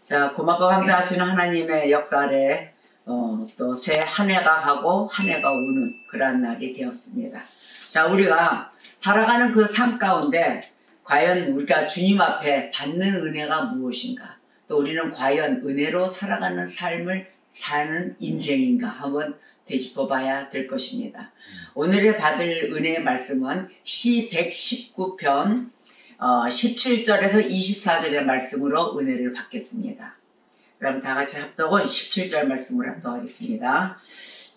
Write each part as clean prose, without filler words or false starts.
자, 고맙고 감사하시는 하나님의 역사 아래 또 새 한 해가 가고 한 해가 오는 그러한 날이 되었습니다. 자, 우리가 살아가는 그 삶 가운데 과연 우리가 주님 앞에 받는 은혜가 무엇인가, 또 우리는 과연 은혜로 살아가는 삶을 사는 인생인가 한번 되짚어 봐야 될 것입니다. 오늘의 받을 은혜의 말씀은 시 119편 17절에서 24절의 말씀으로 은혜를 받겠습니다. 그럼 다 같이 합독은 17절 말씀을 합독하겠습니다.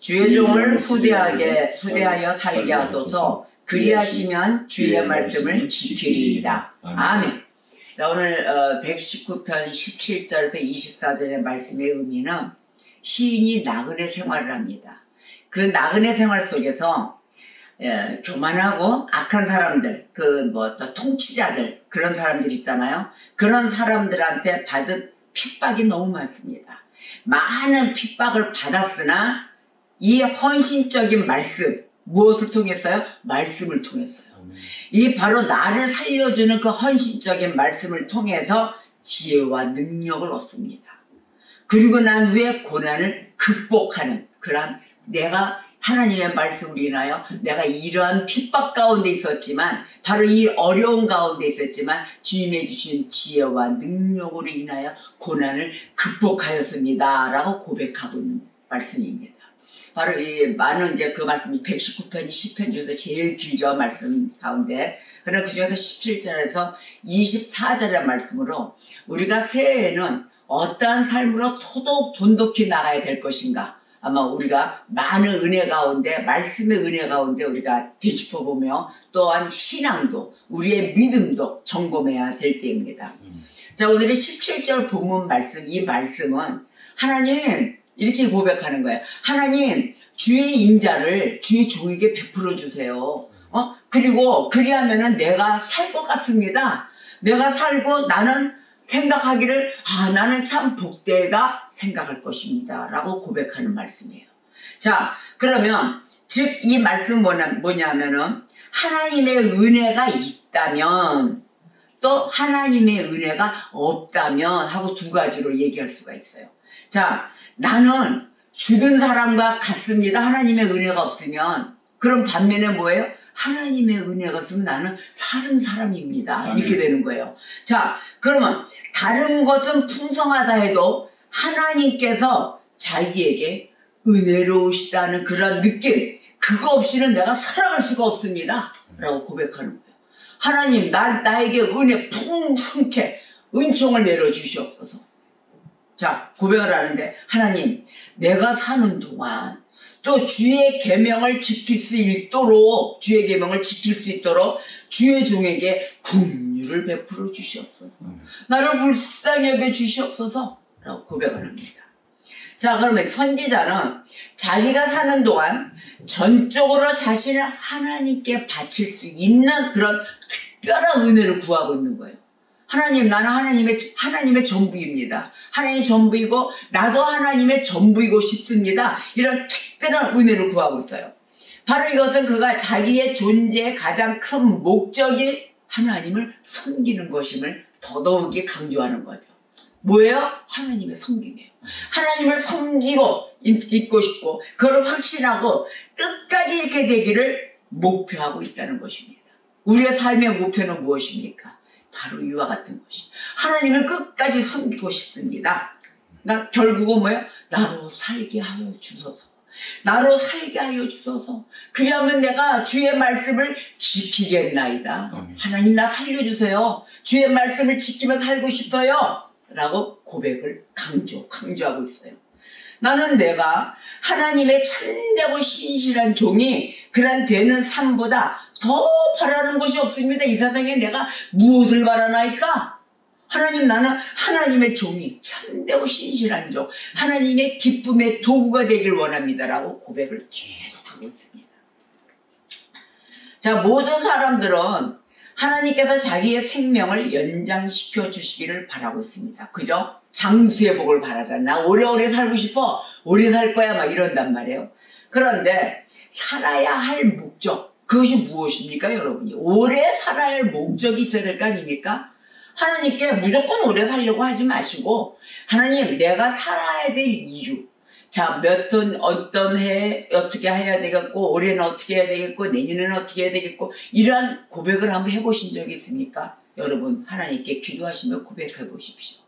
주의 종을 후대하여 살게 하소서. 그리하시면 주의 말씀을 지키리이다. 아멘. 자, 오늘 119편 17절에서 24절의 말씀의 의미는 시인이 나그네 생활을 합니다. 그 나그네 생활 속에서 교만하고 악한 사람들, 또 통치자들, 그런 사람들 있잖아요. 그런 사람들한테 받은 핍박이 너무 많습니다. 많은 핍박을 받았으나 이 헌신적인 말씀, 무엇을 통했어요? 말씀을 통했어요. 이 바로 나를 살려주는 그 헌신적인 말씀을 통해서 지혜와 능력을 얻습니다. 그리고 난 후에 고난을 극복하는 그런, 내가 하나님의 말씀으로 인하여 내가 이러한 핍박 가운데 있었지만, 바로 이 어려운 가운데 있었지만 주님의 주신 지혜와 능력으로 인하여 고난을 극복하였습니다 라고 고백하고 있는 말씀입니다. 바로 이 많은 그 말씀이 119편이 10편 중에서 제일 길죠, 말씀 가운데. 그러나 그 중에서 17절에서 24절의 말씀으로 우리가 새해에는 어떠한 삶으로 더더욱 돈독히 나가야 될 것인가, 아마 우리가 많은 은혜 가운데, 말씀의 은혜 가운데 우리가 되짚어보며 또한 신앙도, 우리의 믿음도 점검해야 될 때입니다. 자, 오늘의 17절 본문 말씀, 이 말씀은 하나님 이렇게 고백하는 거예요. 하나님, 주의 인자를 주의 종에게 베풀어 주세요. 그리고 그리하면은 내가 살 것 같습니다. 내가 살고 나는 생각하기를, 나는 참 복되다 생각할 것입니다 라고 고백하는 말씀이에요. 자, 그러면 즉 이 말씀은 뭐냐면은 하나님의 은혜가 있다면 또 하나님의 은혜가 없다면 하고 두 가지로 얘기할 수가 있어요. 자, 나는 죽은 사람과 같습니다. 하나님의 은혜가 없으면. 그럼 반면에 뭐예요? 하나님의 은혜가 없으면 나는 사는 사람입니다. 이렇게 되는 거예요. 자, 그러면 다른 것은 풍성하다 해도 하나님께서 자기에게 은혜로우시다는 그런 느낌, 그거 없이는 내가 살아갈 수가 없습니다 라고 고백하는 거예요. 하나님, 나에게 은혜 풍성케 은총을 내려주시옵소서. 자, 고백을 하는데, 하나님, 내가 사는 동안 또 주의 계명을 지킬 수 있도록, 주의 종에게 긍휼을 베풀어 주시옵소서. 나를 불쌍히 여겨 주시옵소서 라고 고백을 합니다. 자, 그러면 선지자는 자기가 사는 동안 전적으로 자신을 하나님께 바칠 수 있는 그런 특별한 은혜를 구하고 있는 거예요. 하나님, 나는 하나님의 전부입니다. 하나님의 전부이고 나도 하나님의 전부이고 싶습니다. 이런 특별한 은혜를 구하고 있어요. 바로 이것은 그가 자기의 존재의 가장 큰 목적이 하나님을 섬기는 것임을 더더욱이 강조하는 거죠. 뭐예요? 하나님의 섬김이에요. 하나님을 섬기고 있고 싶고 그걸 확신하고 끝까지 이렇게 되기를 목표하고 있다는 것입니다. 우리의 삶의 목표는 무엇입니까? 바로 이와 같은 것이, 하나님을 끝까지 섬기고 싶습니다. 결국은 뭐예요? 나로 살게 하여 주소서. 나로 살게 하여 주소서. 그리하면 내가 주의 말씀을 지키겠나이다. 하나님, 나 살려주세요. 주의 말씀을 지키며 살고 싶어요 라고 고백을 강조하고 있어요. 나는 내가 하나님의 참되고 신실한 종이 그런 되는 삶보다 더 바라는 것이 없습니다. 이 세상에 내가 무엇을 바라나이까? 하나님, 나는 하나님의 종이 참되고 신실한 종, 하나님의 기쁨의 도구가 되길 원합니다 라고 고백을 계속하고 있습니다. 자, 모든 사람들은 하나님께서 자기의 생명을 연장시켜 주시기를 바라고 있습니다. 그죠? 장수의 복을 바라잖아. 나 오래오래 살고 싶어. 오래 살 거야. 막 이런단 말이에요. 그런데 살아야 할 목적, 그것이 무엇입니까, 여러분이? 오래 살아야 할 목적이 있어야 될 거 아닙니까? 하나님께 무조건 오래 살려고 하지 마시고 하나님 내가 살아야 될 이유 자, 몇 톤, 어떤 해에 어떻게 해야 되겠고, 올해는 어떻게 해야 되겠고, 내년에는 어떻게 해야 되겠고, 이러한 고백을 한번 해보신 적이 있습니까? 여러분, 하나님께 기도하시며 고백해 보십시오.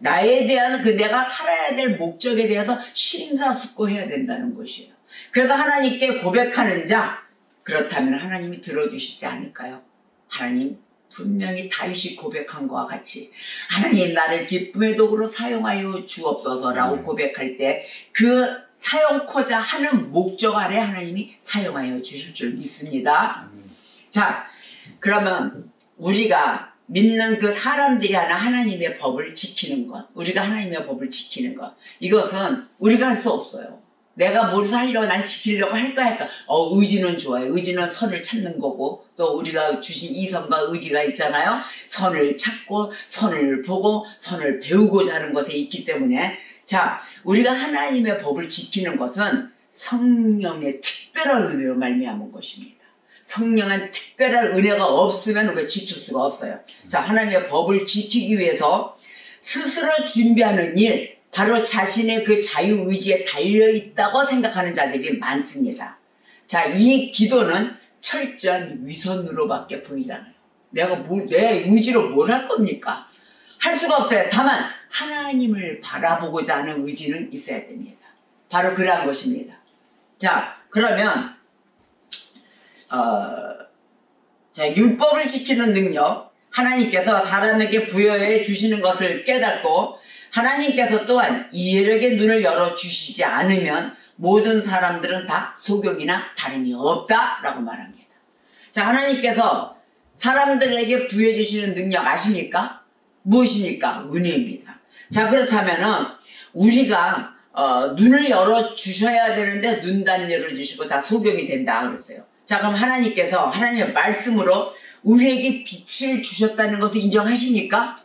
나에 대한 내가 살아야 될 목적에 대해서 심사숙고해야 된다는 것이에요. 그래서 하나님께 고백하는 자, 그렇다면 하나님이 들어주시지 않을까요? 하나님, 분명히 다윗이 고백한 것과 같이 하나님 나를 기쁨의 도구로 사용하여 주옵소서라고 고백할 때 그 사용코자 하는 목적 아래 하나님이 사용하여 주실 줄 믿습니다. 자, 그러면 우리가 믿는 그 사람들이 하는 하나님의 법을 지키는 것, 우리가 하나님의 법을 지키는 것, 이것은 우리가 할 수 없어요. 내가 무엇을 하려고 난 지키려고 할까? 의지는 좋아요. 의지는 선을 찾는 거고 또 우리가 주신 이성과 의지가 있잖아요. 선을 찾고 선을 보고 선을 배우고자 하는 것에 있기 때문에 자, 우리가 하나님의 법을 지키는 것은 성령의 특별한 은혜로 말미암은 것입니다. 성령한 특별한 은혜가 없으면 우리가 지킬 수가 없어요. 자, 하나님의 법을 지키기 위해서 스스로 준비하는 일, 바로 자신의 그 자유의지에 달려있다고 생각하는 자들이 많습니다. 자, 이 기도는 철저한 위선으로밖에 보이잖아요. 내 의지로 뭘 할 겁니까? 할 수가 없어요. 다만 하나님을 바라보고자 하는 의지는 있어야 됩니다. 바로 그러한 것입니다. 자, 그러면 자, 율법을 지키는 능력, 하나님께서 사람에게 부여해 주시는 것을 깨닫고 하나님께서 또한 이해력의 눈을 열어주시지 않으면 모든 사람들은 다 소경이나 다름이 없다라고 말합니다. 자, 하나님께서 사람들에게 부여해 주시는 능력 아십니까? 무엇입니까? 은혜입니다. 자, 그렇다면은 우리가 눈을 열어주셔야 되는데 눈도 안 열어주시고 다 소경이 된다 그랬어요. 자, 그럼 하나님께서 하나님의 말씀으로 우리에게 빛을 주셨다는 것을 인정하십니까?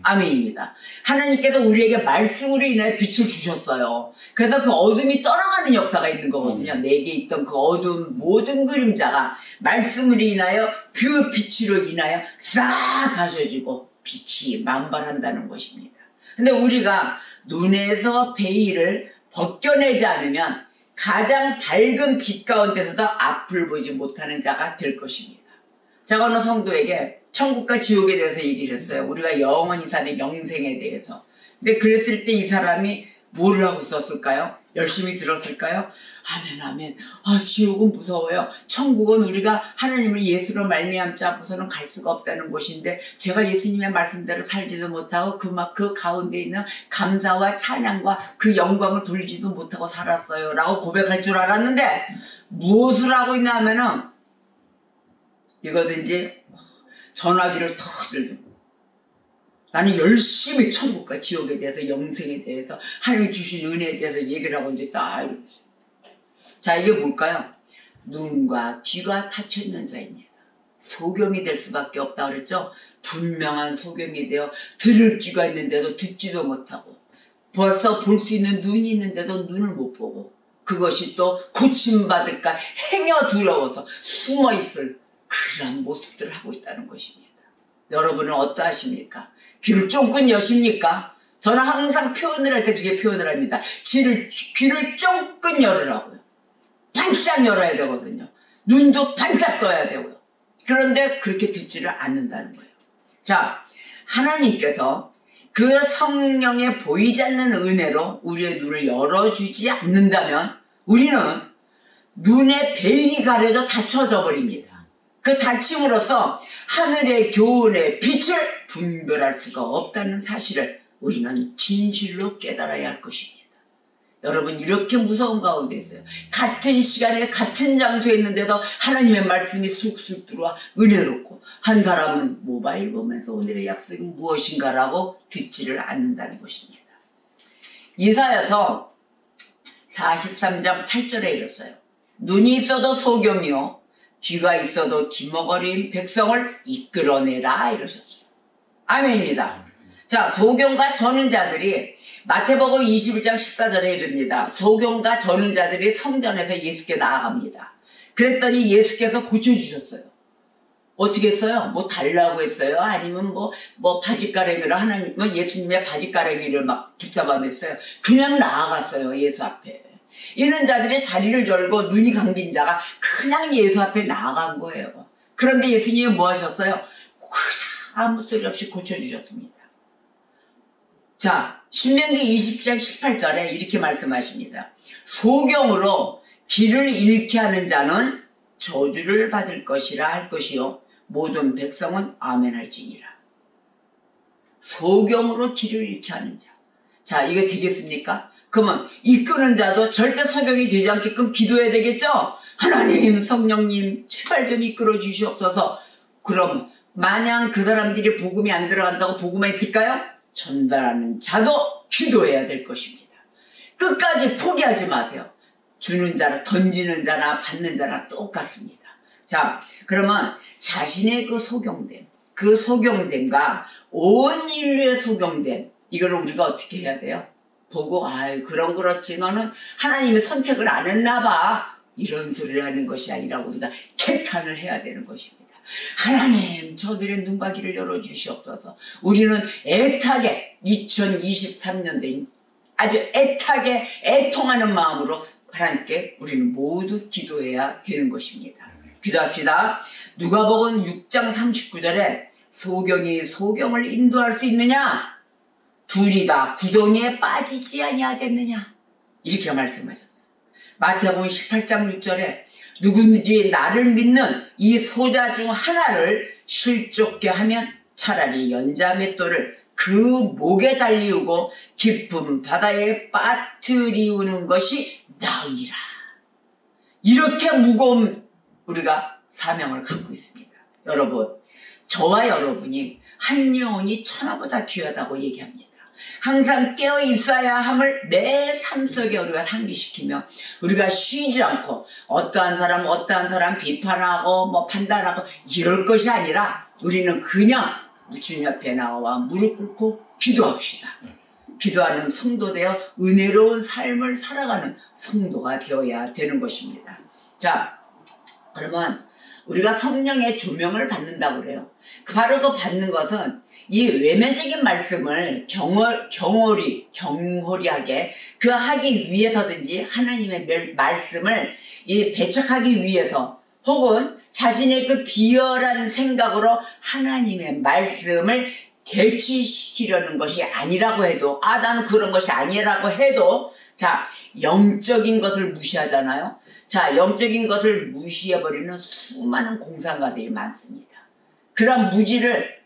아멘입니다. 하나님께서 우리에게 말씀으로 인해 빛을 주셨어요. 그래서 그 어둠이 떠나가는 역사가 있는 거거든요. 내게 있던 그 어두운 모든 그림자가 말씀으로 인하여 그 빛으로 인하여 싹 가셔지고 빛이 만발한다는 것입니다. 근데 우리가 눈에서 베일을 벗겨내지 않으면 가장 밝은 빛 가운데서도 앞을 보지 못하는 자가 될 것입니다. 제가 어느 성도에게 천국과 지옥에 대해서 얘기를 했어요. 우리가 영원히 사는 영생에 대해서. 근데 그랬을 때 이 사람이 뭐를 하고 있었을까요? 열심히 들었을까요? 아멘 아멘. 지옥은 무서워요. 천국은 우리가 하나님을 예수로 말미암지 않고서는 갈 수가 없다는 곳인데 제가 예수님의 말씀대로 살지도 못하고 그 가운데 있는 감사와 찬양과 그 영광을 돌지도 못하고 살았어요 라고 고백할 줄 알았는데 무엇을 하고 있냐 하면은 이거든지 전화기를 턱 들고 나는 열심히 천국과 지옥에 대해서 영생에 대해서 하나님 주신 은혜에 대해서 얘기를 하고 있는데 딱 이렇게. 자, 이게 뭘까요? 눈과 귀가 닫혀있는 자입니다. 소경이 될 수밖에 없다 그랬죠? 분명한 소경이 되어 들을 귀가 있는데도 듣지도 못하고 벌써 볼 수 있는 눈이 있는데도 눈을 못 보고 그것이 또 고침받을까 행여 두려워서 숨어있을 그런 모습들을 하고 있다는 것입니다. 여러분은 어떠하십니까? 귀를 쫑긋 여십니까? 저는 항상 표현을 할 때 그렇게 표현을 합니다. 귀를 쫑긋 열으라고요. 반짝 열어야 되거든요. 눈도 반짝 떠야 되고요. 그런데 그렇게 듣지를 않는다는 거예요. 자, 하나님께서 그 성령의 보이지 않는 은혜로 우리의 눈을 열어주지 않는다면 우리는 눈의 베일이 가려져 닫혀져 버립니다. 그 닫힘으로써 하늘의 교훈의 빛을 분별할 수가 없다는 사실을 우리는 진실로 깨달아야 할 것입니다. 여러분, 이렇게 무서운 가운데 있어요. 같은 시간에 같은 장소에 있는데도 하나님의 말씀이 쑥쑥 들어와 은혜롭고 한 사람은 모바일 보면서 오늘의 약속이 무엇인가라고 듣지를 않는다는 것입니다. 이사야서 43장 8절에 이랬어요. 눈이 있어도 소경이요 귀가 있어도 기머거린 백성을 이끌어내라 이러셨어요. 아멘입니다. 자, 소경과 저는 자들이 마태복음 21장 14절에 이릅니다. 소경과 저는 자들이 성전에서 예수께 나아갑니다. 그랬더니 예수께서 고쳐주셨어요. 어떻게 했어요? 뭐 달라고 했어요? 아니면 뭐 바짓가랭이를 하나님은 예수님의 바짓가랭이를 막 붙잡아 맸어요. 그냥 나아갔어요. 예수 앞에. 이런 자들의 다리를 절고 눈이 감긴 자가 그냥 예수 앞에 나아간 거예요. 그런데 예수님이 뭐 하셨어요? 그냥 아무 소리 없이 고쳐주셨습니다. 자, 신명기 20장 18절에 이렇게 말씀하십니다. 소경으로 길을 잃게 하는 자는 저주를 받을 것이라 할 것이요 모든 백성은 아멘 할지니라. 소경으로 길을 잃게 하는 자. 자, 이게 되겠습니까? 그러면 이끄는 자도 절대 소경이 되지 않게끔 기도해야 되겠죠? 하나님, 성령님 제발 좀 이끌어 주시옵소서. 그럼 마냥 그 사람들이 복음이 안 들어간다고 복음만 있을까요? 전달하는 자도 기도해야 될 것입니다. 끝까지 포기하지 마세요. 주는 자나 던지는 자나 받는 자나 똑같습니다. 자, 그러면 자신의 그 소경됨과 온 인류의 소경됨, 이걸 우리가 어떻게 해야 돼요? 보고 아유 그럼 그렇지 너는 하나님의 선택을 안 했나 봐, 이런 소리를 하는 것이 아니라 우리가 개탄을 해야 되는 것입니다. 하나님, 저들의 눈과 귀를 열어주시옵소서. 우리는 애타게 2023년도에 아주 애타게 애통하는 마음으로 하나님께 우리는 모두 기도해야 되는 것입니다. 기도합시다. 누가복음 6장 39절에 소경이 소경을 인도할 수 있느냐? 둘이 다 구덩이에 빠지지 아니하겠느냐? 이렇게 말씀하셨어요. 마태복음 18장 6절에 누구든지 나를 믿는 이 소자 중 하나를 실족게 하면 차라리 연자 맷돌을 그 목에 달리우고 깊은 바다에 빠뜨리우는 것이 나으니라. 이렇게 무거운 우리가 사명을 갖고 있습니다. 여러분, 저와 여러분이 한 영혼이 천하보다 귀하다고 얘기합니다. 항상 깨어 있어야 함을 매 삶 속에 우리가 상기시키며 우리가 쉬지 않고 어떠한 사람 비판하고 뭐 판단하고 이럴 것이 아니라 우리는 그냥 주님 앞에 나와 무릎 꿇고 기도합시다. 기도하는 성도 되어 은혜로운 삶을 살아가는 성도가 되어야 되는 것입니다. 자, 그러면 우리가 성령의 조명을 받는다고 그래요. 바로 그 받는 것은 이 외면적인 말씀을 경홀하게 그 하기 위해서든지 하나님의 말씀을 이 배척하기 위해서 혹은 자신의 그 비열한 생각으로 하나님의 말씀을 대치시키려는 것이 아니라고 해도, 나는 그런 것이 아니라고 해도, 자, 영적인 것을 무시하잖아요. 자, 영적인 것을 무시해버리는 수많은 공상가들이 많습니다. 그런 무지를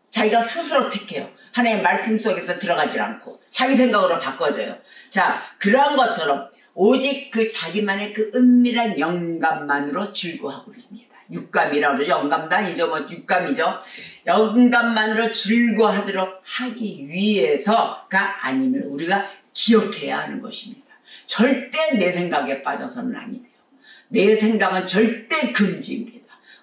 자기가 스스로 택해요. 하나님의 말씀 속에서 들어가지 않고 자기 생각으로 바꿔줘요. 자, 그러한 것처럼 오직 그 자기만의 그 은밀한 영감만으로 즐거워하고 있습니다. 육감이라고 그러죠. 영감도 아니죠. 뭐 육감이죠. 영감만으로 즐거워하도록 하기 위해서가 아님을 우리가 기억해야 하는 것입니다. 절대 내 생각에 빠져서는 아니 돼요. 내 생각은 절대 금지입니다.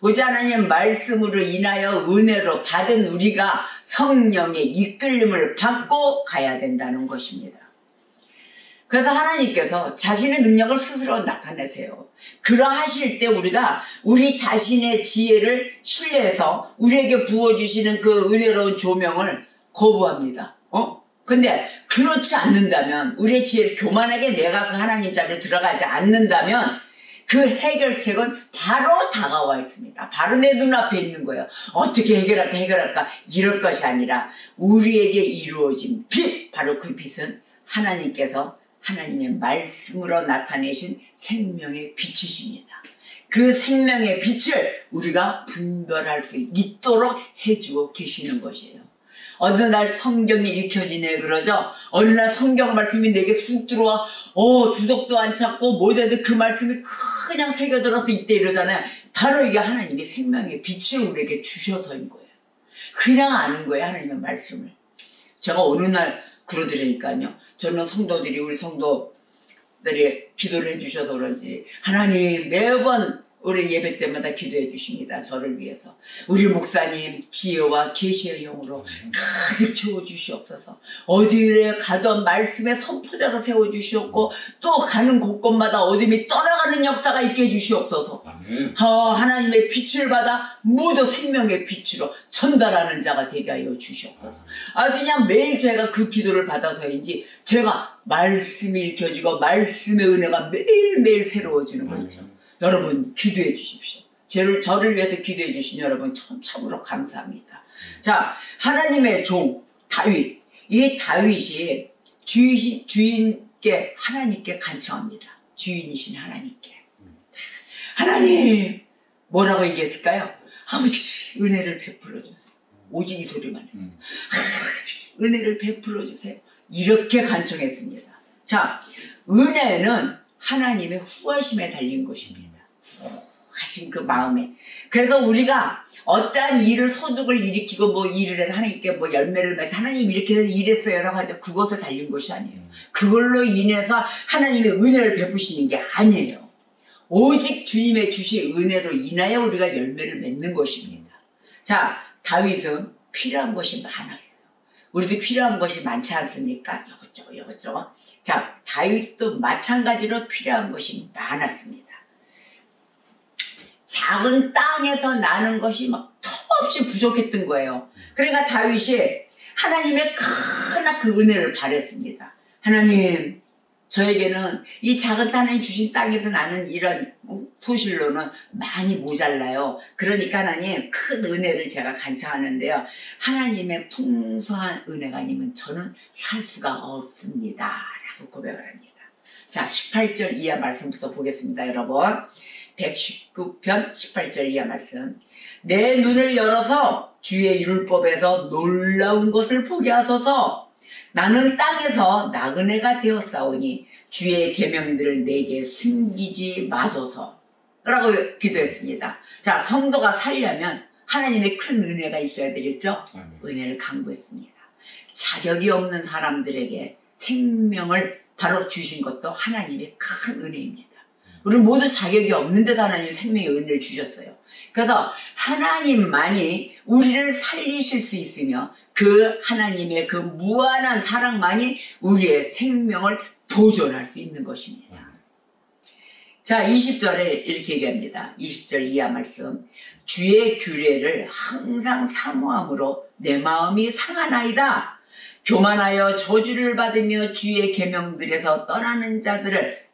오직 하나님의 말씀으로 인하여 은혜로 받은 우리가 성령의 이끌림을 받고 가야 된다는 것입니다. 그래서 하나님께서 자신의 능력을 스스로 나타내세요. 그러하실 때 우리가 우리 자신의 지혜를 신뢰해서 우리에게 부어주시는 그 은혜로운 조명을 거부합니다. 근데 그렇지 않는다면, 우리의 지혜를 교만하게 내가 그 하나님 자리에 들어가지 않는다면 그 해결책은 바로 다가와 있습니다. 바로 내 눈앞에 있는 거예요. 어떻게 해결할까 이럴 것이 아니라 우리에게 이루어진 빛, 바로 그 빛은 하나님께서 하나님의 말씀으로 나타내신 생명의 빛이십니다. 그 생명의 빛을 우리가 분별할 수 있도록 해주고 계시는 것이에요. 어느 날 성경이 읽혀지네 그러죠. 어느 날 성경 말씀이 내게 쑥 들어와 주석도 안 찾고 뭐래도 그 말씀이 그냥 새겨들어서 이때 이러잖아요. 바로 이게 하나님이 생명의 빛을 우리에게 주셔서인 거예요. 그냥 아는 거예요, 하나님의 말씀을. 제가 어느 날 그러더라니까요. 저는 우리 성도들이 기도를 해주셔서 그런지 하나님 매번 우리 예배 때마다 기도해 주십니다. 저를 위해서. 우리 목사님 지혜와 계시의 영으로 가득 채워주시옵소서. 어디에 가던 말씀의 선포자로 세워주시옵고 또 가는 곳곳마다 어둠이 떠나가는 역사가 있게 해주시옵소서. 하나님의 빛을 받아 모두 생명의 빛으로 전달하는 자가 되게 하여 주셨소서. 아주 그냥 매일 제가 그 기도를 받아서인지 제가 말씀이 읽혀지고 말씀의 은혜가 매일매일 새로워지는 거 있죠. 여러분 기도해 주십시오. 저를 위해서 기도해 주신 여러분 참으로 감사합니다. 자, 하나님의 종 다윗, 이 다윗이 주인께 하나님께 간청합니다. 주인이신 하나님께. 하나님 뭐라고 얘기했을까요? 아버지 은혜를 베풀어 주세요. 오직 이 소리만 했어요. 은혜를 베풀어 주세요. 이렇게 간청했습니다. 자, 은혜는 하나님의 후하심에 달린 것입니다. 하신 그 마음에. 그래서 우리가 어떠한 일을 소득을 일으키고 뭐 일을 해서 하나님께 뭐 열매를 맺어 하나님 이렇게 해서 일했어요라고 하죠. 그것에 달린 것이 아니에요. 그걸로 인해서 하나님의 은혜를 베푸시는 게 아니에요. 오직 주님의 주신 은혜로 인하여 우리가 열매를 맺는 것입니다. 자, 다윗은 필요한 것이 많았어요. 우리도 필요한 것이 많지 않습니까? 이것저것. 자, 다윗도 마찬가지로 필요한 것이 많았습니다. 작은 땅에서 나는 것이 막 턱없이 부족했던 거예요. 그러니까 다윗이 하나님의 큰 그 은혜를 바랬습니다. 하나님, 저에게는 이 작은 하나님 주신 땅에서 나는 이런 소실로는 많이 모자라요. 그러니까 하나님 큰 은혜를 제가 간청하는데요. 하나님의 풍성한 은혜가 아니면 저는 살 수가 없습니다. 라고 고백을 합니다. 자, 18절 이하 말씀부터 보겠습니다. 여러분. 119편 18절 이하 말씀. 내 눈을 열어서 주의 율법에서 놀라운 것을 보게 하소서. 나는 땅에서 나그네가 되었사오니 주의 계명들을 내게 숨기지 마소서. 라고 기도했습니다. 자, 성도가 살려면 하나님의 큰 은혜가 있어야 되겠죠? 은혜를 강구했습니다. 자격이 없는 사람들에게 생명을 바로 주신 것도 하나님의 큰 은혜입니다. 우리 모두 자격이 없는데도 하나님이 생명의 은혜를 주셨어요. 그래서 하나님만이 우리를 살리실 수 있으며 그 하나님의 그 무한한 사랑만이 우리의 생명을 보존할 수 있는 것입니다. 자, 20절에 이렇게 얘기합니다. 20절 이하 말씀. 주의 규례를 항상 사모함으로 내 마음이 상하나이다. 교만하여 저주를 받으며 주의 계명들에서 떠나는 자들을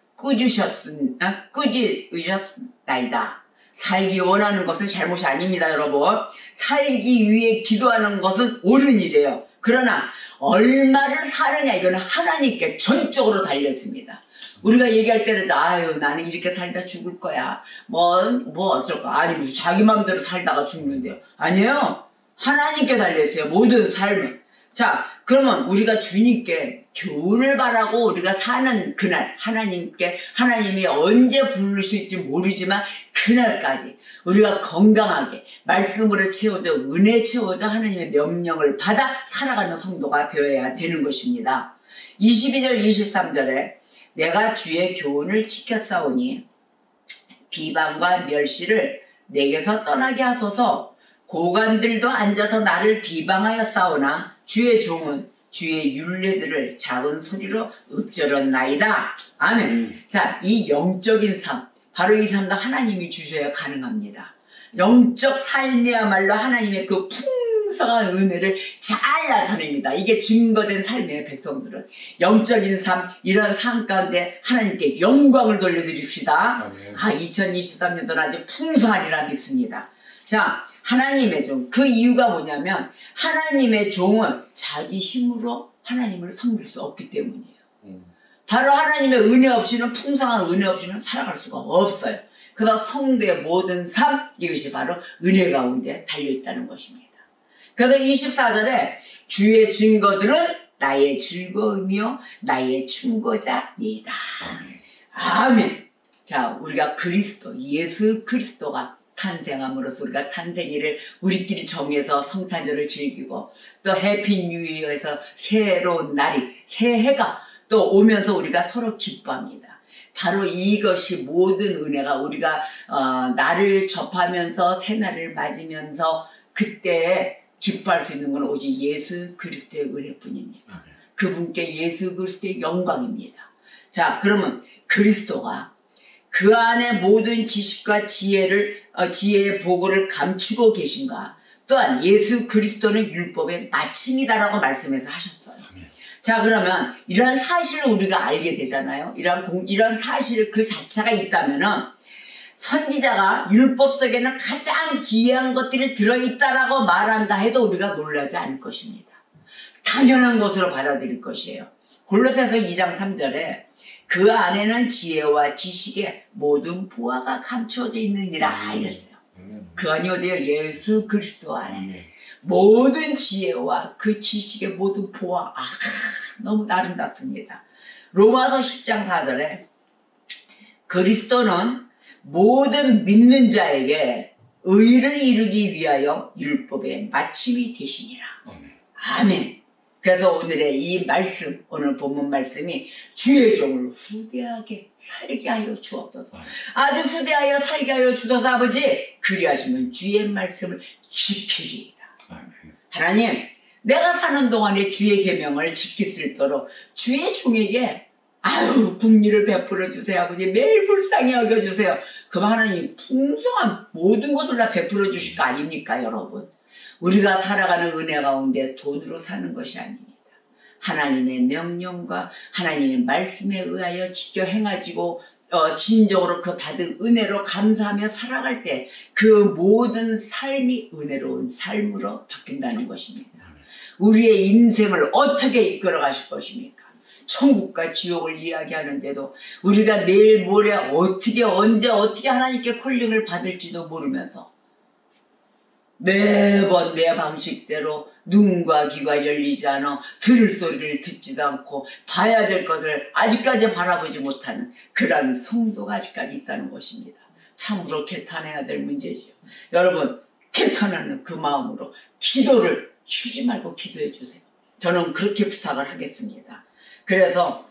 꾸짖으셨나이다. 살기 원하는 것은 잘못이 아닙니다, 여러분. 살기 위해 기도하는 것은 옳은 일이에요. 그러나 얼마를 사느냐 이거는 하나님께 전적으로 달려있습니다. 우리가 얘기할 때는 아유 나는 이렇게 살다 죽을 거야. 뭐 어쩔까. 아니 무슨 자기 마음대로 살다가 죽는데요. 아니에요. 하나님께 달려있어요. 모든 삶은. 자, 그러면 우리가 주님께 교훈을 바라고 우리가 사는 그날 하나님이 언제 부르실지 모르지만 그날까지 우리가 건강하게 말씀으로 채워져 은혜 채워져 하나님의 명령을 받아 살아가는 성도가 되어야 되는 것입니다. 22절 23절에 내가 주의 교훈을 지켰사오니 비방과 멸시를 내게서 떠나게 하소서. 고관들도 앉아서 나를 비방하였사오나 주의 종은 주의 율례들을 작은 소리로 읊조렸나이다. 아멘. 자, 이 영적인 삶, 바로 이 삶도 하나님이 주셔야 가능합니다. 영적 삶이야말로 하나님의 그 풍성한 은혜를 잘 나타냅니다. 이게 증거된 삶의 백성들은 영적인 삶, 이런 삶 가운데 하나님께 영광을 돌려드립시다. 아멘. 2023년도는 아주 풍성하리라 믿습니다. 자, 하나님의 종. 그 이유가 뭐냐면 하나님의 종은 자기 힘으로 하나님을 섬길 수 없기 때문이에요. 바로 하나님의 은혜 없이는 풍성한 은혜 없이는 살아갈 수가 없어요. 그래서 성도의 모든 삶 이것이 바로 은혜 가운데 달려있다는 것입니다. 그래서 24절에 주의 증거들은 나의 즐거움이요 나의 충고자니이다. 아멘. 자, 우리가 예수 그리스도가 탄생함으로써 우리가 탄생일을 우리끼리 정해서 성탄절을 즐기고 또 해피 뉴 이어에서 새로운 날이 새해가 또 오면서 우리가 서로 기뻐합니다. 바로 이것이 모든 은혜가 우리가 날을 접하면서 새날을 맞으면서 그때 기뻐할 수 있는 건 오직 예수 그리스도의 은혜뿐입니다. 그분께 예수 그리스도의 영광입니다. 자, 그러면 그리스도가 그 안에 모든 지식과 지혜의 보고를 감추고 계신가. 또한 예수 그리스도는 율법의 마침이다라고 말씀해서 하셨어요. 자, 그러면 이러한 사실을 우리가 알게 되잖아요. 이런 사실 그 자체가 있다면은 선지자가 율법 속에는 가장 기이한 것들이 들어있다라고 말한다 해도 우리가 놀라지 않을 것입니다. 당연한 것으로 받아들일 것이에요. 골로새서 2장 3절에 그 안에는 지혜와 지식의 모든 보화가 감추어져 있느니라 이랬어요. 그 안이 어디요? 예수 그리스도 안에 모든 지혜와 그 지식의 모든 보화. 너무 아름답습니다. 로마서 10장 4절에 그리스도는 모든 믿는 자에게 의를 이루기 위하여 율법의 마침이 되시니라. 아멘. 그래서 오늘의 이 말씀, 오늘 본문 말씀이 주의 종을 후대하게 살게 하여 주옵소서. 아주 후대하여 살게 하여 주소서. 아버지, 그리하시면 주의 말씀을 지키리이다. 하나님, 내가 사는 동안에 주의 계명을 지킬 수 있도록 주의 종에게 국리를 베풀어 주세요. 아버지, 매일 불쌍히 여겨주세요. 그럼 하나님 풍성한 모든 것을 다 베풀어 주실 거 아닙니까, 여러분? 우리가 살아가는 은혜 가운데 돈으로 사는 것이 아닙니다. 하나님의 명령과 하나님의 말씀에 의하여 지켜 행하지고 진정으로 그 받은 은혜로 감사하며 살아갈 때 그 모든 삶이 은혜로운 삶으로 바뀐다는 것입니다. 우리의 인생을 어떻게 이끌어 가실 것입니까? 천국과 지옥을 이야기하는데도 우리가 내일 모레 어떻게 언제 어떻게 하나님께 콜링을 받을지도 모르면서 매번 내 방식대로 눈과 귀가 열리지 않아 들을 소리를 듣지도 않고 봐야 될 것을 아직까지 바라보지 못하는 그런 성도가 아직까지 있다는 것입니다. 참으로 개탄해야 될 문제지요. 여러분, 개탄하는 그 마음으로 기도를 쉬지 말고 기도해 주세요. 저는 그렇게 부탁을 하겠습니다. 그래서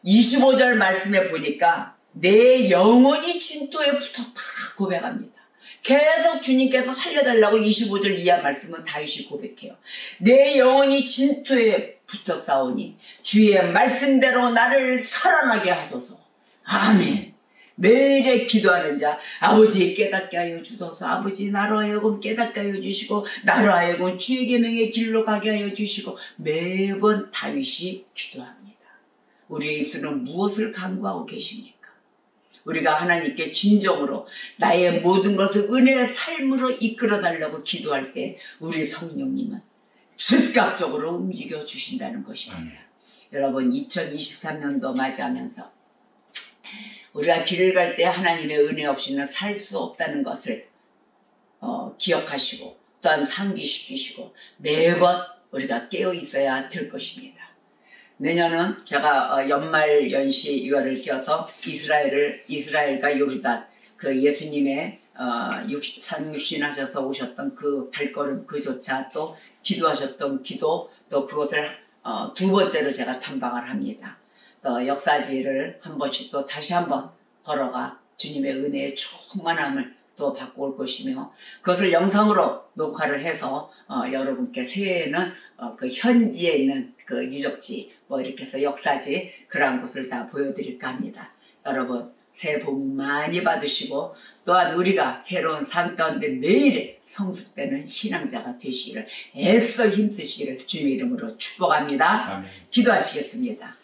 25절 말씀에 보니까 내 영혼이 진토에 붙었다 고백합니다. 계속 주님께서 살려달라고 25절 이하 말씀은 다윗이 고백해요. 내 영혼이 진토에 붙었사오니 주의 말씀대로 나를 살아나게 하소서. 아멘. 매일에 기도하는 자, 아버지 깨닫게 하여 주소서. 아버지 나로 하여금 깨닫게 하여 주시고 나로 하여금 주의 계명의 길로 가게 하여 주시고 매번 다윗이 기도합니다. 우리의 입술은 무엇을 간구하고 계십니까? 우리가 하나님께 진정으로 나의 모든 것을 은혜의 삶으로 이끌어달라고 기도할 때 우리 성령님은 즉각적으로 움직여 주신다는 것입니다. 여러분, 2023년도 맞이하면서 우리가 길을 갈 때 하나님의 은혜 없이는 살 수 없다는 것을 기억하시고 또한 상기시키시고 매번 우리가 깨어 있어야 될 것입니다. 내년은 제가 연말 연시 이거를 끼워서 이스라엘과 요르단 그 예수님의 산육신하셔서 오셨던 그 발걸음 그조차 또 기도하셨던 기도 또 그것을 두 번째로 제가 탐방을 합니다. 또 역사지를 한 번씩 또 다시 한번 걸어가 주님의 은혜의 충만함을 또 받고 올 것이며 그것을 영상으로 녹화를 해서 여러분께 새해에는 그 현지에 있는 그 유적지 뭐 이렇게 해서 역사지 그러한 것을 다 보여드릴까 합니다. 여러분 새해 복 많이 받으시고 또한 우리가 새로운 삶 가운데 매일의 성숙되는 신앙자가 되시기를 애써 힘쓰시기를 주님의 이름으로 축복합니다. 아멘. 기도하시겠습니다.